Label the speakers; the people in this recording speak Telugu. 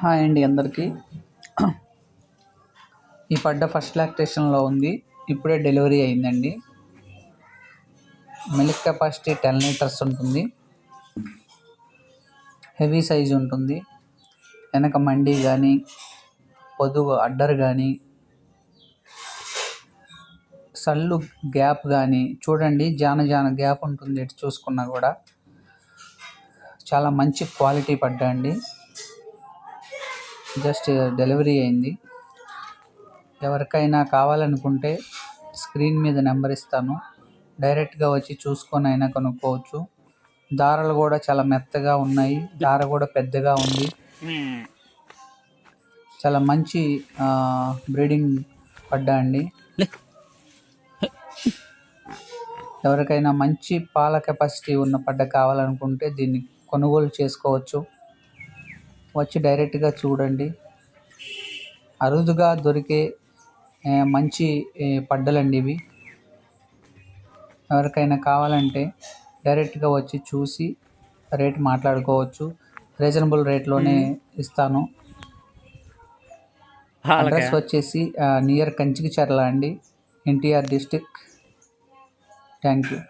Speaker 1: హాయ్ అండి అందరికీ. ఈ పడ్డ ఫస్ట్ లాక్టేషన్లో ఉంది. ఇప్పుడే డెలివరీ అయిందండి. మిల్క్ కెపాసిటీ 10 లీటర్స్ ఉంటుంది. హెవీ సైజు ఉంటుంది. వెనక మండి కానీ పొదుగు అడ్డర్ కానీ సళ్ళు గ్యాప్ కానీ చూడండి, జాన గ్యాప్ ఉంటుంది. ఎటు చూసుకున్నా కూడా చాలా మంచి క్వాలిటీ పడ్డ అండి. జస్ట్ డెలివరీ అయింది. ఎవరికైనా కావాలనుకుంటే స్క్రీన్ మీద నెంబర్ ఇస్తాను, డైరెక్ట్గా వచ్చి చూసుకొని అయినా కొనుక్కోవచ్చు. దారాలు కూడా చాలా మెత్తగా ఉన్నాయి, దార కూడా పెద్దగా ఉంది. చాలా మంచి బ్రీడింగ్ పడ్డా అండి. ఎవరికైనా మంచి పాల కెపాసిటీ ఉన్న పడ్డ కావాలనుకుంటే దీన్ని కొనుగోలు చేసుకోవచ్చు. వచ్చి డైరెక్ట్గా చూడండి. అరుదుగా దొరికే మంచి పడ్డలండి ఇవి. ఎవరికైనా కావాలంటే డైరెక్ట్గా వచ్చి చూసి రేట్ మాట్లాడుకోవచ్చు. రీజనబుల్ రేట్లోనే ఇస్తాను. అడ్రస్ వచ్చేసి నియర్ కంచికిచర్ల అండి, ఎన్టీఆర్ డిస్టిక్. Thank you.